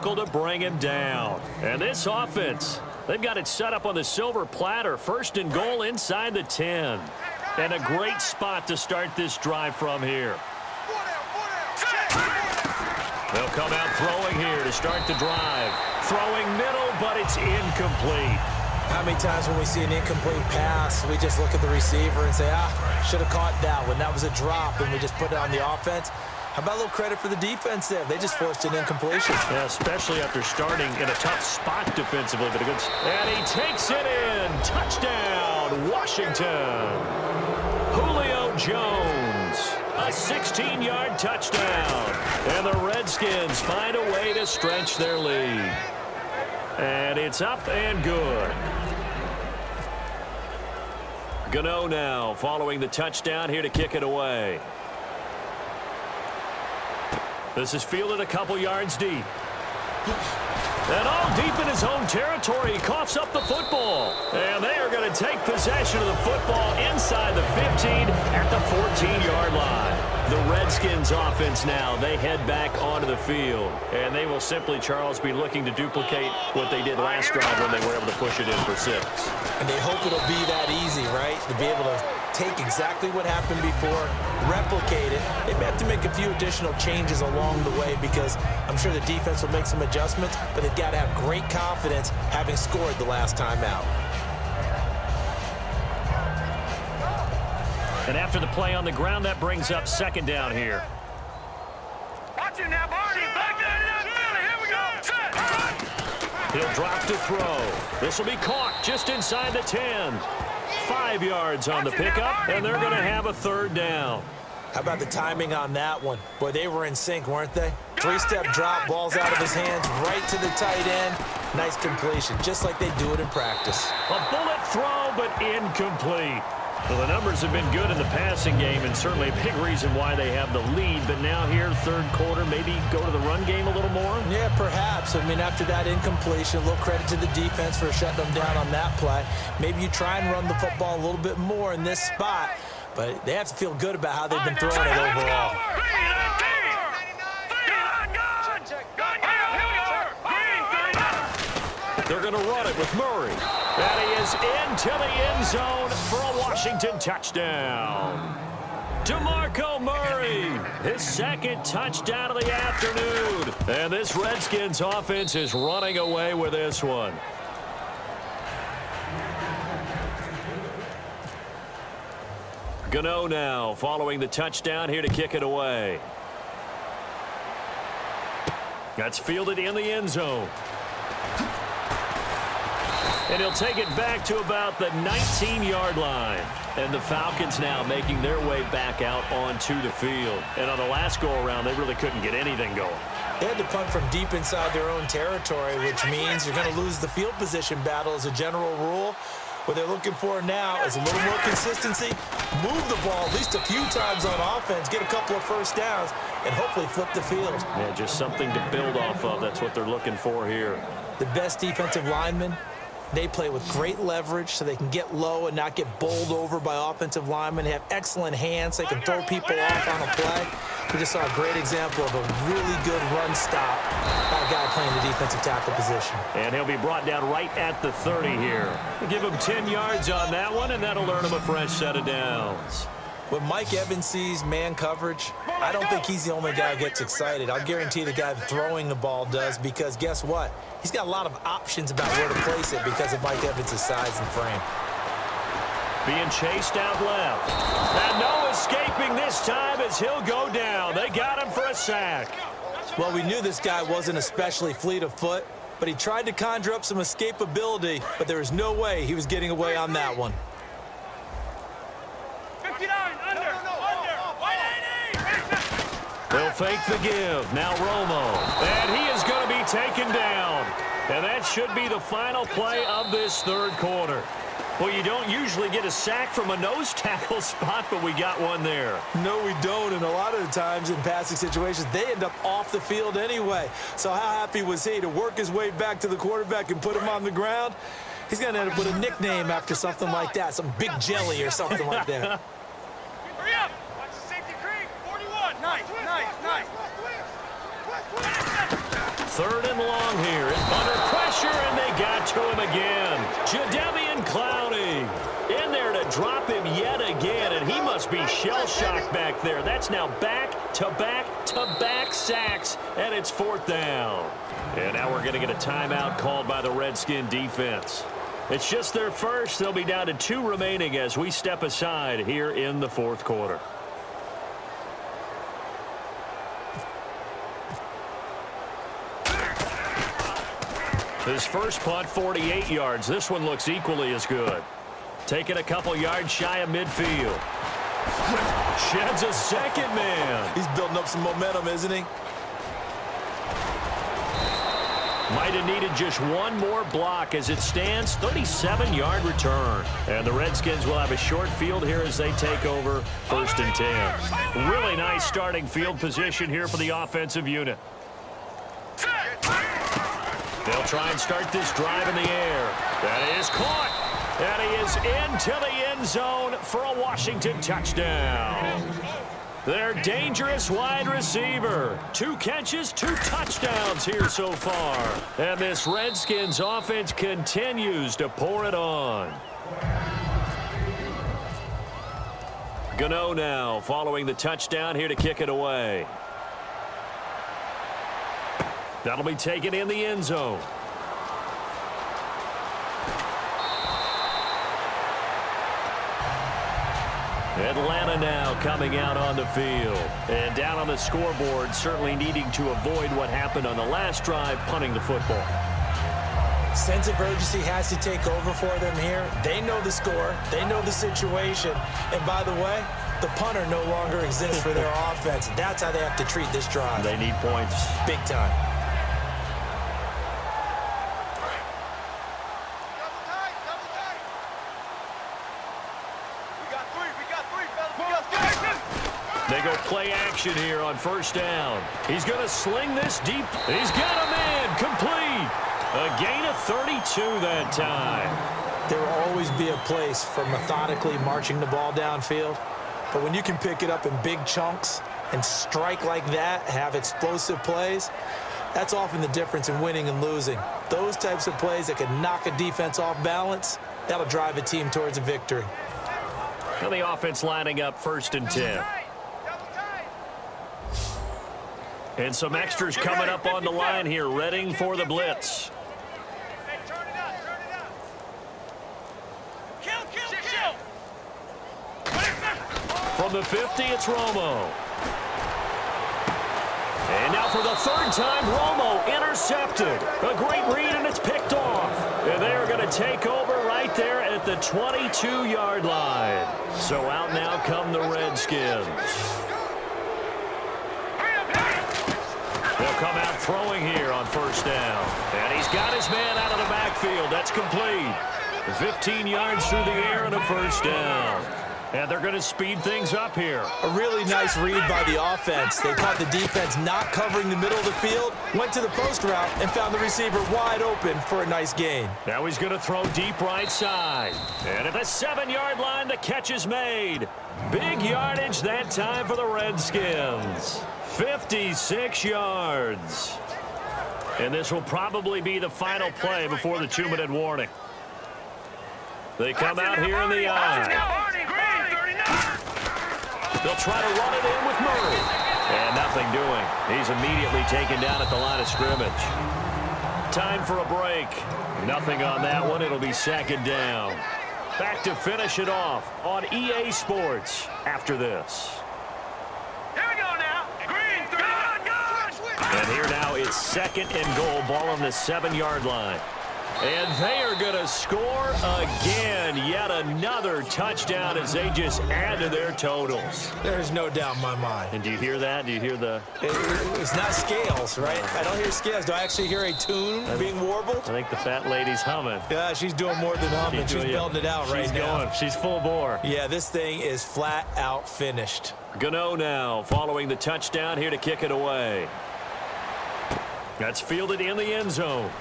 tackle to bring him down. And this offense, they've got it set up on the silver platter. First and goal inside the 10. And a great spot to start this drive from here. They'll come out throwing here to start the drive. Throwing middle, but it's incomplete. How many times when we see an incomplete pass, we just look at the receiver and say, should have caught that one. That was a drop, and we just put it on the offense. How about a little credit for the defense there? They just forced an incompletion. Yeah, especially after starting in a tough spot defensively. But and he takes it in. Touchdown, Washington. Julio Jones. A 16-yard touchdown. And the Redskins find a way to stretch their lead. And it's up and good. Gano now following the touchdown here to kick it away. This is fielded a couple yards deep. And all deep in his own territory. He coughs up the football. And they are going to take possession of the football inside the 15 at the 14-yard line. The Redskins offense now, they head back onto the field. And they will simply, Charles, be looking to duplicate what they did last drive when they were able to push it in for 6. And they hope it'll be that easy, right? To be able to take exactly what happened before, replicate it. They may have to make a few additional changes along the way because I'm sure the defense will make some adjustments, but they've got to have great confidence having scored the last time out. And after the play on the ground, that brings up second down here. Watch him now, Barney. Back there. Here we go. He'll drop to throw. This will be caught just inside the 10. 5 yards on the pickup, and they're going to have a third down. How about the timing on that one? Boy, they were in sync, weren't they? 3-step drop, ball's out of his hands, right to the tight end. Nice completion, just like they do it in practice. A bullet throw, but incomplete. Well, the numbers have been good in the passing game, and certainly a big reason why they have the lead. But now here, third quarter, maybe go to the run game a little more? Yeah, perhaps. I mean, after that incompletion, a little credit to the defense for shutting them down on that play. Maybe you try and run the football a little bit more in this spot, but they have to feel good about how they've been throwing it overall. They're going to run it with Murray. And he is into the end zone for a Washington touchdown. DeMarco Murray, his second touchdown of the afternoon. And this Redskins offense is running away with this one. Gano now following the touchdown here to kick it away. That's fielded in the end zone. And he'll take it back to about the 19-yard line. And the Falcons now making their way back out onto the field. And on the last go-around, they really couldn't get anything going. They had to punt from deep inside their own territory, which means you're going to lose the field position battle as a general rule. What they're looking for now is a little more consistency, move the ball at least a few times on offense, get a couple of first downs, and hopefully flip the field. Yeah, just something to build off of. That's what they're looking for here. The best defensive linemen, they play with great leverage so they can get low and not get bowled over by offensive linemen. They have excellent hands. They can throw people off on a play. We just saw a great example of a really good run stop by a guy playing the defensive tackle position. And he'll be brought down right at the 30 here. Give him 10 yards on that one, and that'll earn him a fresh set of downs. When Mike Evans sees man coverage, I don't think he's the only guy who gets excited. I'll guarantee the guy throwing the ball does, because guess what? He's got a lot of options about where to place it because of Mike Evans' size and frame. Being chased out left. And no escaping this time as he'll go down. They got him for a sack. Well, we knew this guy wasn't especially fleet of foot, but he tried to conjure up some escapability, but there was no way he was getting away on that one. 59, under, under, 180. They'll fake the give. Now Romo. And he is going to be taken down. And that should be the final play of this third quarter. Well, you don't usually get a sack from a nose tackle spot, but we got one there. No, we don't, and a lot of the times in passing situations, they end up off the field anyway. So how happy was he to work his way back to the quarterback and put him on the ground? He's going to end up with a nickname after something like that, some Big Jelly or something like that. Hurry up. Watch the safety creep. 41. Nice, nice, nice. Third and long. it to him again. Jadeveon Clowney in there to drop him yet again, and he must be shell-shocked back there. That's now back-to-back-to-back sacks, and it's 4th down. And now we're going to get a timeout called by the Redskin defense. It's just their first. They'll be down to 2 remaining as we step aside here in the 4th quarter. His first punt, 48 yards. This one looks equally as good. Taking a couple yards shy of midfield. Sheds a second man. He's building up some momentum, isn't he? Might have needed just one more block as it stands. 37-yard return. And the Redskins will have a short field here as they take over 1st and 10. Really nice starting field position here for the offensive unit. They'll try and start this drive in the air. That is caught. And he is into the end zone for a Washington touchdown. Their dangerous wide receiver. 2 catches, 2 touchdowns here so far. And this Redskins offense continues to pour it on. Gano now following the touchdown here to kick it away. That'll be taken in the end zone. Atlanta now coming out on the field. And down on the scoreboard, certainly needing to avoid what happened on the last drive, punting the football. Sense of urgency has to take over for them here. They know the score. They know the situation. And by the way, the punter no longer exists for their offense. That's how they have to treat this drive. They need points. Big time. They go play action here on 1st down. He's going to sling this deep. He's got a man complete. A gain of 32 that time. There will always be a place for methodically marching the ball downfield. But when you can pick it up in big chunks and strike like that, have explosive plays, that's often the difference in winning and losing. Those types of plays that can knock a defense off balance, that'll drive a team towards a victory. And the offense lining up 1st and 10. And some extras coming up on the line here, readying for the blitz. Hey, turn it up, turn it up. Kill. From the 50, it's Romo. And now for the 3rd time, Romo intercepted. A great read, and it's picked off. And they are going to take over right there at the 22-yard line. So out now come the Redskins. They'll come out throwing here on 1st down. And he's got his man out of the backfield. That's complete. 15 yards through the air and a 1st down. And they're going to speed things up here. A really nice read by the offense. They caught the defense not covering the middle of the field, went to the post route, and found the receiver wide open for a nice gain. Now he's going to throw deep right side. And at the 7-yard line, the catch is made. Big yardage that time for the Redskins. 56 yards. And this will probably be the final play before the 2-minute warning. They come out here in the eye. They'll try to run it in with Murray. And nothing doing. He's immediately taken down at the line of scrimmage. Time for a break. Nothing on that one. It'll be 2nd down. Back to finish it off on EA Sports after this. Here we go now. Green, good. And here now it's 2nd and goal. Ball on the 7-yard line. And they are going to score again. Yet another touchdown as they just add to their totals. There's no doubt in my mind. And do you hear that? Do you hear the... It's not scales, right? I don't hear scales. Do I actually hear a tune being warbled? I think the fat lady's humming. Yeah, she's doing more than humming. She's belting it out right now. She's going. She's full bore. Yeah, this thing is flat out finished. Gano now following the touchdown here to kick it away. That's fielded in the end zone.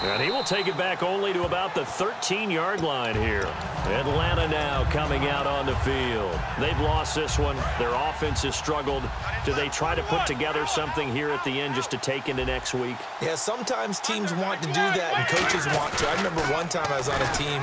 And he will take it back only to about the 13-yard line here. Atlanta now coming out on the field. They've lost this one. Their offense has struggled. Do they try to put together something here at the end just to take into next week? Yeah, sometimes teams want to do that and coaches want to. I remember one time I was on a team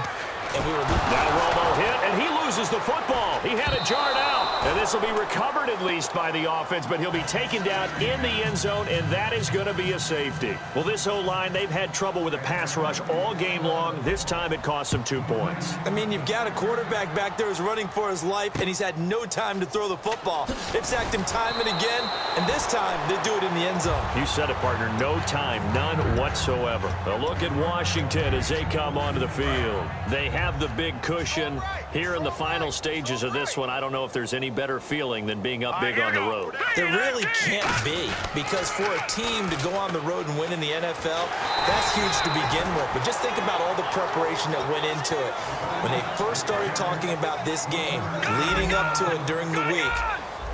and we were... Now Romo hit, and he loses the football. He had it jarred out. And this will be recovered at least by the offense, but he'll be taken down in the end zone, and that is going to be a safety. Well, this O-line, they've had trouble with the pass rush all game long. This time it cost them 2 points. I mean, you've got a quarterback back there who's running for his life, and he's had no time to throw the football. They've sacked him time and again, and this time they do it in the end zone. You said it, partner. No time, none whatsoever. A look at Washington as they come onto the field. They have the big cushion. Here in the final stages of this one, I don't know if there's any better feeling than being up big on the road. There really can't be, because for a team to go on the road and win in the NFL, that's huge to begin with. But just think about all the preparation that went into it. When they first started talking about this game, leading up to it during the week,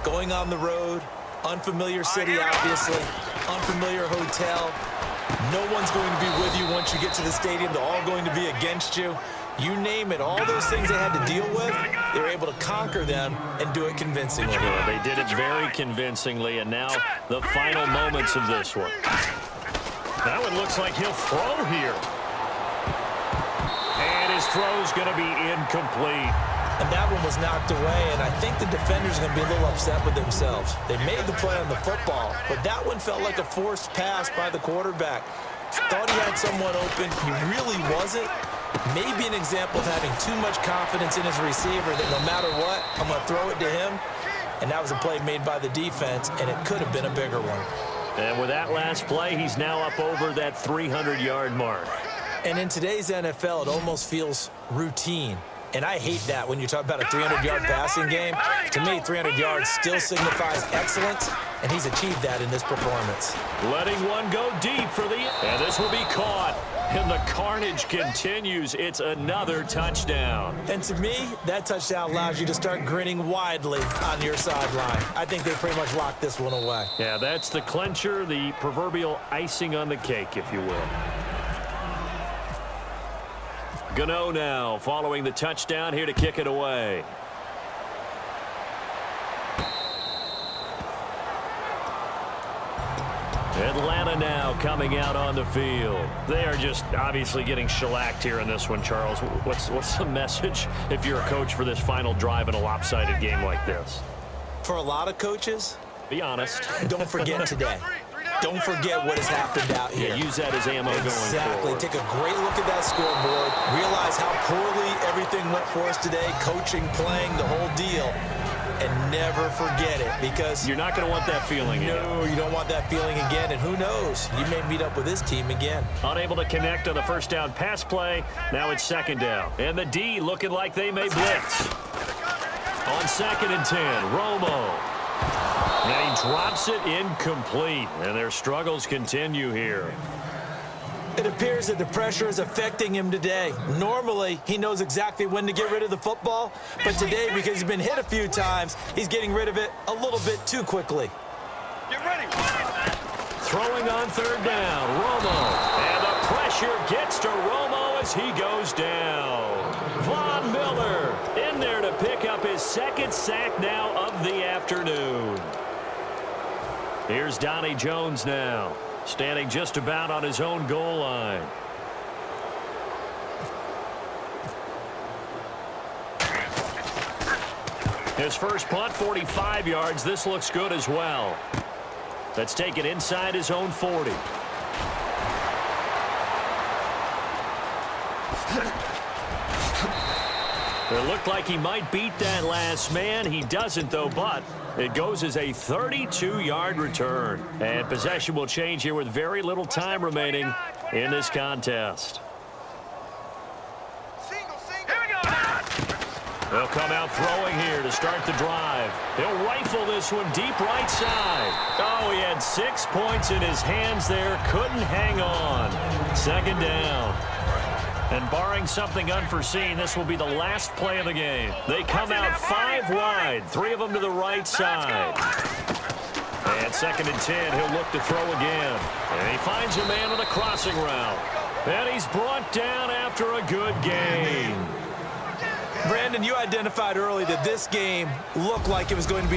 going on the road, unfamiliar city, obviously, unfamiliar hotel. No one's going to be with you once you get to the stadium. They're all going to be against you. You name it, all those things they had to deal with, they were able to conquer them and do it convincingly. Sure, they did it very convincingly, and now the final moments of this one. Now it looks like he'll throw here. And his throw's going to be incomplete. And that one was knocked away, and I think the defenders are going to be a little upset with themselves. They made the play on the football, but that one felt like a forced pass by the quarterback. Thought he had someone open. He really wasn't. Maybe an example of having too much confidence in his receiver that no matter what, I'm going to throw it to him. And that was a play made by the defense, and it could have been a bigger one. And with that last play, he's now up over that 300-yard mark. And in today's NFL, it almost feels routine. And I hate that when you talk about a 300-yard passing game. To me, 300 yards still signifies excellence, and he's achieved that in this performance. Letting one go deep for the... And this will be caught. And the carnage continues. It's another touchdown. And to me, that touchdown allows you to start grinning widely on your sideline. I think they pretty much locked this one away. Yeah, that's the clincher, the proverbial icing on the cake, if you will. Gano now following the touchdown here to kick it away. Atlanta now coming out on the field. They are just obviously getting shellacked here in this one, Charles. What's the message if you're a coach for this final drive in a lopsided game like this? For a lot of coaches, be honest. Don't forget today. Don't forget what has happened out here. Yeah, use that as ammo going forward. Exactly. Take a great look at that scoreboard. Realize how poorly everything went for us today. Coaching, playing, the whole deal. And never forget it, because you're not going to want that feeling again. No, you don't want that feeling again. And who knows? You may meet up with this team again. Unable to connect on the first down pass play. Now it's second down. And the D looking like they may blitz. On 2nd and 10, Romo. And he drops it incomplete. And their struggles continue here. It appears that the pressure is affecting him today. Normally, he knows exactly when to get rid of the football. But today, because he's been hit a few times, he's getting rid of it a little bit too quickly. Get ready. Throwing on 3rd down, Romo. And the pressure gets to Romo as he goes down. Von Miller in there to pick up his 2nd sack now of the afternoon. Here's Donnie Jones now, standing just about on his own goal line. His first punt, 45 yards. This looks good as well. That's taken inside his own 40. It looked like he might beat that last man. He doesn't, though, but it goes as a 32-yard return. And possession will change here with very little time remaining in this contest. They'll come out throwing here to start the drive. He'll rifle this one deep right side. Oh, he had 6 points in his hands there. Couldn't hang on. 2nd down. And barring something unforeseen, this will be the last play of the game. They come out 5 wide, 3 of them to the right side. And 2nd and 10, he'll look to throw again. And he finds a man on a crossing route. And he's brought down after a good game. Brandon, you identified early that this game looked like it was going to be